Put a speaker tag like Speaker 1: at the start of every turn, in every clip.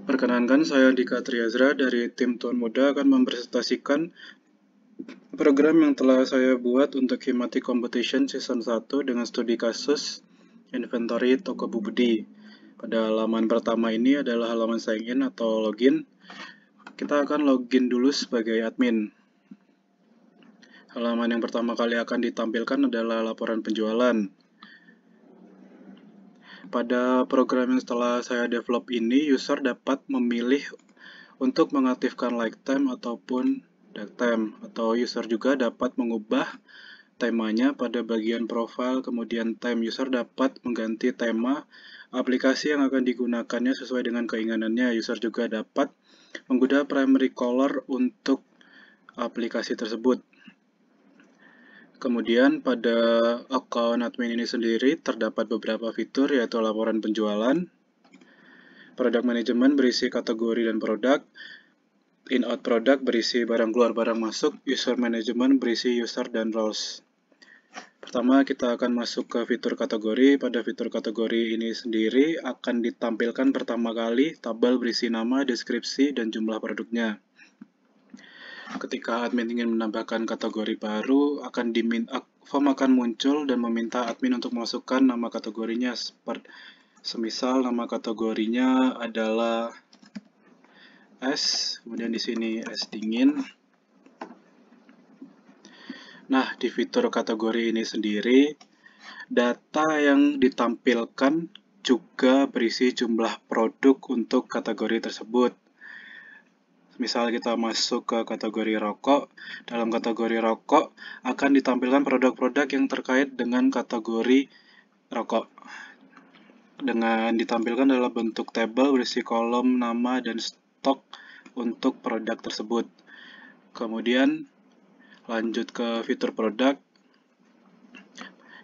Speaker 1: Perkenankan, saya Dika Triazra dari tim Tuan Muda akan mempresentasikan program yang telah saya buat untuk Himati Competition Season 1 dengan studi kasus inventory toko Bubudi. Pada halaman pertama ini adalah halaman sign in atau login. Kita akan login dulu sebagai admin. Halaman yang pertama kali akan ditampilkan adalah laporan penjualan. Pada program yang setelah saya develop ini, user dapat memilih untuk mengaktifkan like time ataupun dark time, atau user juga dapat mengubah temanya pada bagian profile, kemudian time. User dapat mengganti tema aplikasi yang akan digunakannya sesuai dengan keinginannya. User juga dapat mengubah primary color untuk aplikasi tersebut. Kemudian pada account admin ini sendiri terdapat beberapa fitur, yaitu laporan penjualan, product management berisi kategori dan produk, in-out product berisi barang keluar barang masuk, user management berisi user dan roles. Pertama kita akan masuk ke fitur kategori. Pada fitur kategori ini sendiri akan ditampilkan pertama kali tabel berisi nama, deskripsi, dan jumlah produknya. Ketika admin ingin menambahkan kategori baru, form akan muncul dan meminta admin untuk memasukkan nama kategorinya. Semisal nama kategorinya adalah es, kemudian di sini es dingin. Nah, di fitur kategori ini sendiri, data yang ditampilkan juga berisi jumlah produk untuk kategori tersebut. Misal kita masuk ke kategori rokok, dalam kategori rokok akan ditampilkan produk-produk yang terkait dengan kategori rokok. Dengan ditampilkan dalam bentuk tabel berisi kolom nama dan stok untuk produk tersebut. Kemudian lanjut ke fitur produk.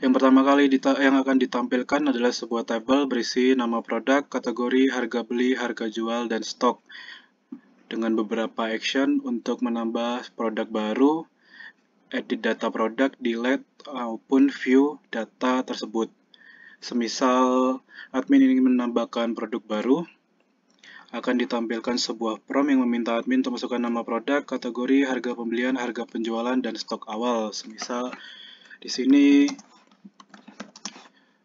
Speaker 1: Yang pertama kali yang akan ditampilkan adalah sebuah tabel berisi nama produk, kategori, harga beli, harga jual, dan stok. Dengan beberapa action untuk menambah produk baru, edit data produk, delete, maupun view data tersebut. Semisal admin ingin menambahkan produk baru, akan ditampilkan sebuah prompt yang meminta admin untuk masukkan nama produk, kategori, harga pembelian, harga penjualan, dan stok awal. Semisal di sini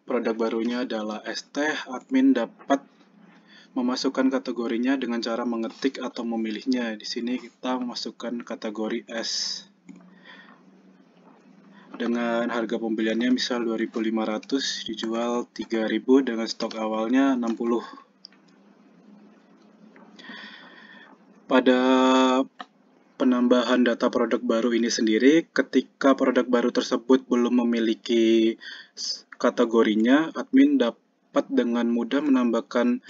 Speaker 1: produk barunya adalah es teh, admin dapat memasukkan kategorinya dengan cara mengetik atau memilihnya. Di sini kita memasukkan kategori es. Dengan harga pembeliannya misal 2.500, dijual 3.000 dengan stok awalnya 60. Pada penambahan data produk baru ini sendiri, ketika produk baru tersebut belum memiliki kategorinya, admin dapat dengan mudah menambahkan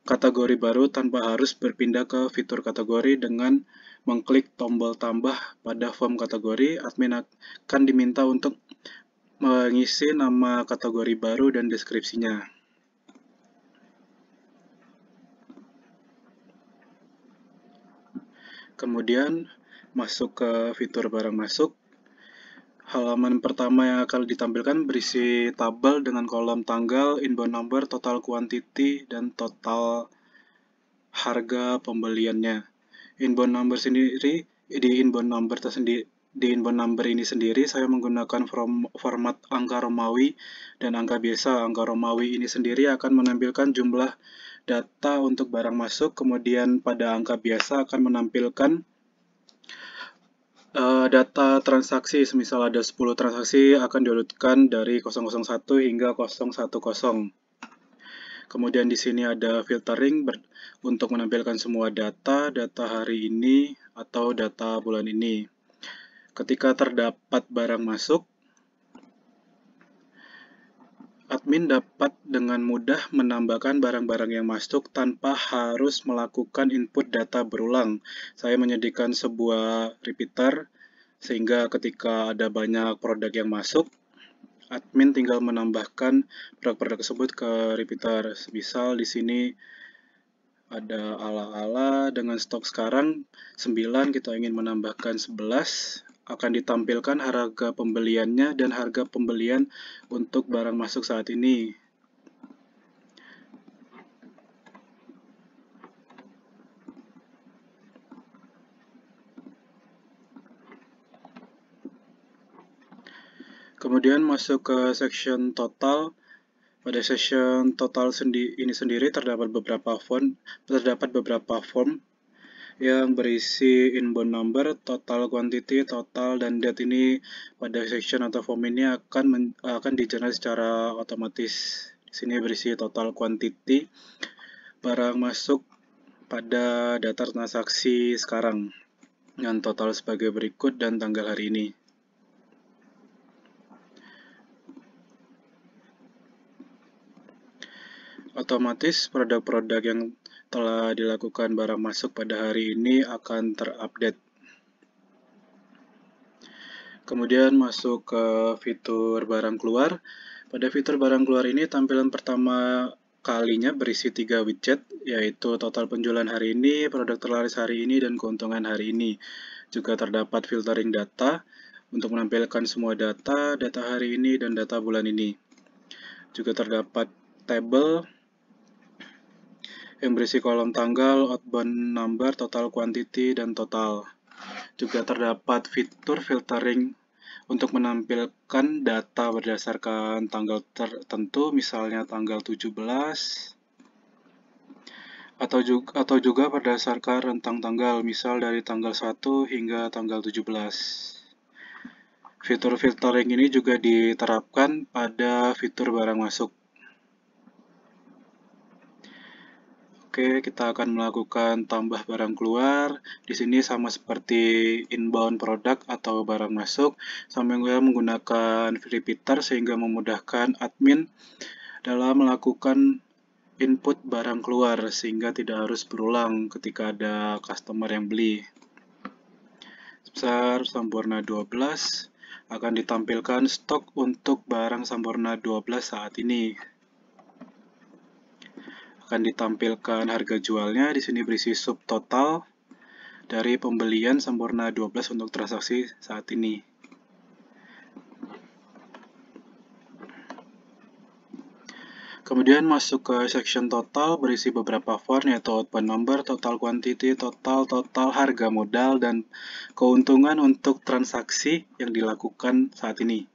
Speaker 1: kategori baru tanpa harus berpindah ke fitur kategori. Dengan mengklik tombol tambah pada form kategori, admin akan diminta untuk mengisi nama kategori baru dan deskripsinya. Kemudian masuk ke fitur barang masuk. Halaman pertama yang akan ditampilkan berisi tabel dengan kolom tanggal, inbound number, total quantity, dan total harga pembeliannya. Inbound number sendiri, di inbound number ini sendiri saya menggunakan format angka Romawi dan angka biasa. Angka Romawi ini sendiri akan menampilkan jumlah data untuk barang masuk, kemudian pada angka biasa akan menampilkan data transaksi. Semisal ada 10 transaksi akan diurutkan dari 001 hingga 010. Kemudian di sini ada filtering untuk menampilkan semua data hari ini atau data bulan ini. Ketika terdapat barang masuk, admin dapat dengan mudah menambahkan barang-barang yang masuk tanpa harus melakukan input data berulang. Saya menyediakan sebuah repeater sehingga ketika ada banyak produk yang masuk, admin tinggal menambahkan produk-produk tersebut ke repeater. Misal di sini ada ala-ala dengan stok sekarang 9, kita ingin menambahkan 11, akan ditampilkan harga pembeliannya dan harga pembelian untuk barang masuk saat ini. Kemudian masuk ke section total. Pada section total ini sendiri terdapat beberapa form yang berisi inbound number, total quantity, total, dan date. Ini pada section atau form ini akan di-generate secara otomatis. Di sini berisi total quantity barang masuk pada data transaksi sekarang dengan total sebagai berikut dan tanggal hari ini. Otomatis produk-produk yang telah dilakukan barang masuk pada hari ini akan terupdate. Kemudian masuk ke fitur barang keluar. Pada fitur barang keluar ini tampilan pertama kalinya berisi 3 widget, yaitu total penjualan hari ini, produk terlaris hari ini, dan keuntungan hari ini. Juga terdapat filtering data untuk menampilkan semua data hari ini, dan data bulan ini. Juga terdapat tabel yang berisi kolom tanggal, outbound number, total quantity, dan total. Juga terdapat fitur filtering untuk menampilkan data berdasarkan tanggal tertentu, misalnya tanggal 17, atau juga berdasarkan rentang tanggal, misal dari tanggal 1 hingga tanggal 17. Fitur filtering ini juga diterapkan pada fitur barang masuk. Oke, kita akan melakukan tambah barang keluar. Di sini sama seperti inbound product atau barang masuk, sambil menggunakan repeater sehingga memudahkan admin dalam melakukan input barang keluar sehingga tidak harus berulang ketika ada customer yang beli. Sebesar Sampurna 12 akan ditampilkan stok untuk barang Sampurna 12 saat ini. Akan ditampilkan harga jualnya. Di sini berisi subtotal dari pembelian Sampurna 12 untuk transaksi saat ini. Kemudian masuk ke section total berisi beberapa form, yaitu outbound number, total quantity, total, harga modal, dan keuntungan untuk transaksi yang dilakukan saat ini.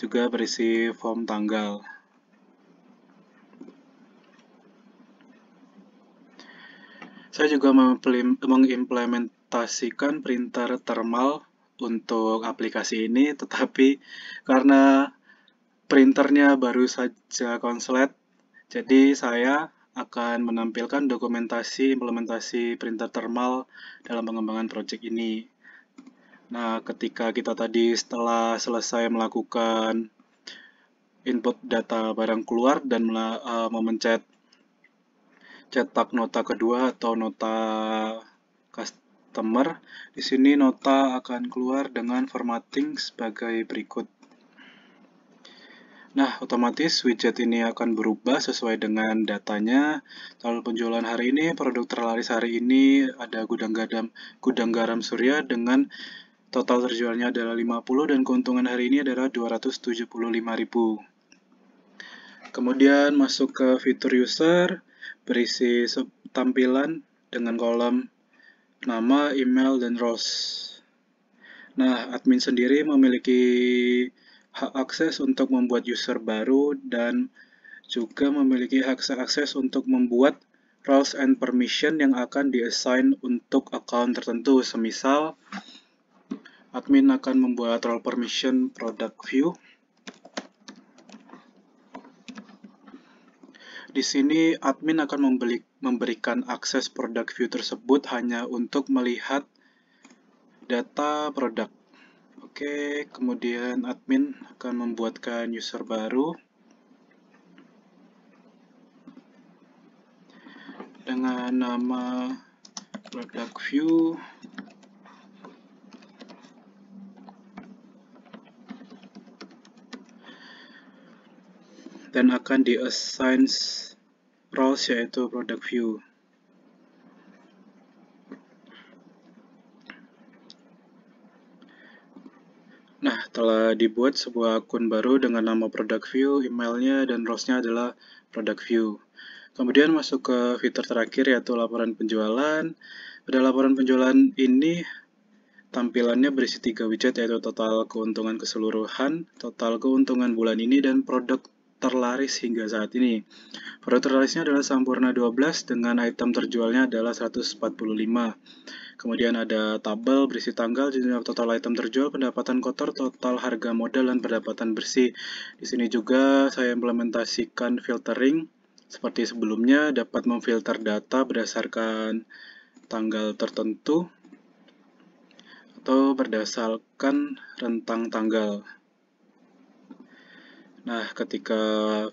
Speaker 1: Juga berisi form tanggal. Saya juga mengimplementasikan printer thermal untuk aplikasi ini, tetapi karena printernya baru saja konslet, jadi saya akan menampilkan dokumentasi implementasi printer thermal dalam pengembangan project ini. Nah, ketika kita tadi setelah selesai melakukan input data barang keluar dan memencet cetak nota kedua atau nota customer, di sini nota akan keluar dengan formatting sebagai berikut. Nah, otomatis widget ini akan berubah sesuai dengan datanya. Total penjualan hari ini, produk terlaris hari ini ada gudang garam Surya dengan total terjualnya adalah 50 dan keuntungan hari ini adalah 275.000. Kemudian masuk ke fitur user, berisi tampilan dengan kolom nama, email, dan rows. Nah, admin sendiri memiliki hak akses untuk membuat user baru dan juga memiliki hak akses untuk membuat roles and permission yang akan di-assign untuk account tertentu. Semisal, admin akan membuat role permission product view. Di sini admin akan memberikan akses product view tersebut hanya untuk melihat data produk. Oke, kemudian admin akan membuatkan user baru dengan nama product view. Dan akan di-assign roles yaitu product view. Nah, telah dibuat sebuah akun baru dengan nama product view, emailnya, dan roles-nya adalah product view. Kemudian masuk ke fitur terakhir yaitu laporan penjualan. Pada laporan penjualan ini tampilannya berisi 3 widget, yaitu total keuntungan keseluruhan, total keuntungan bulan ini, dan produk terlaris hingga saat ini. Produk terlarisnya adalah Sampurna 12 dengan item terjualnya adalah 145. Kemudian ada tabel berisi tanggal, jumlah total item terjual, pendapatan kotor, total harga modal, dan pendapatan bersih. Di sini juga saya implementasikan filtering seperti sebelumnya, dapat memfilter data berdasarkan tanggal tertentu atau berdasarkan rentang tanggal. Nah, ketika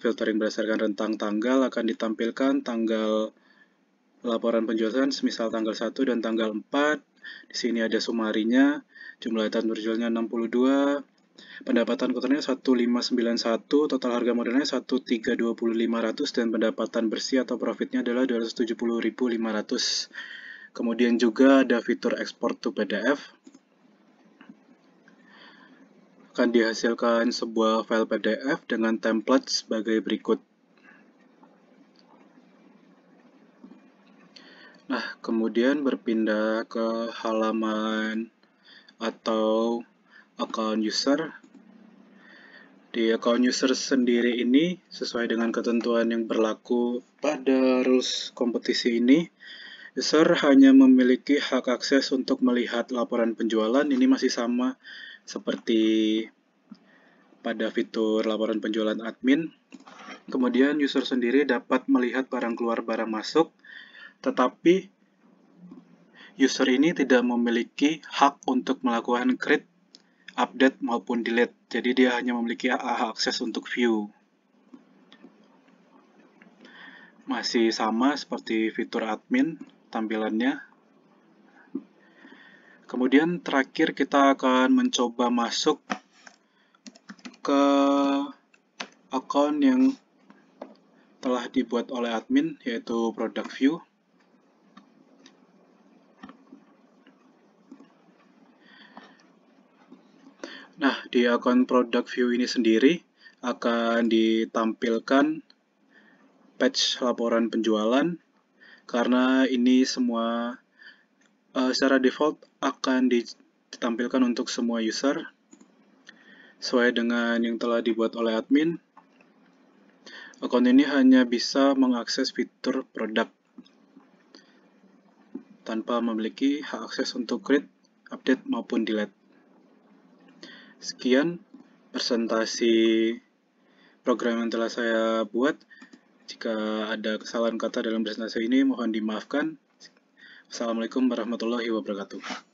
Speaker 1: filtering berdasarkan rentang tanggal akan ditampilkan tanggal laporan penjualan, semisal tanggal 1 dan tanggal 4. Di sini ada sumarinya, jumlah item terjualnya 62, pendapatan kotornya 1591, total harga modalnya 1320500, dan pendapatan bersih atau profitnya adalah 270.500. Kemudian juga ada fitur export to PDF. Akan dihasilkan sebuah file PDF dengan template sebagai berikut. Nah, kemudian berpindah ke halaman atau account user. Di account user sendiri ini, sesuai dengan ketentuan yang berlaku pada rules kompetisi ini, user hanya memiliki hak akses untuk melihat laporan penjualan. Ini masih sama seperti pada fitur laporan penjualan admin. Kemudian user sendiri dapat melihat barang keluar, barang masuk, tetapi user ini tidak memiliki hak untuk melakukan create, update, maupun delete. Jadi dia hanya memiliki hak akses untuk view. Masih sama seperti fitur admin tampilannya. Kemudian terakhir kita akan mencoba masuk ke akun yang telah dibuat oleh admin, yaitu product view. Nah, di akun product view ini sendiri akan ditampilkan page laporan penjualan, karena ini semua secara default akan ditampilkan untuk semua user sesuai dengan yang telah dibuat oleh admin. Akun ini hanya bisa mengakses fitur produk tanpa memiliki hak akses untuk create, update, maupun delete. Sekian presentasi program yang telah saya buat. Jika ada kesalahan kata dalam presentasi ini, mohon dimaafkan. Assalamualaikum warahmatullahi wabarakatuh.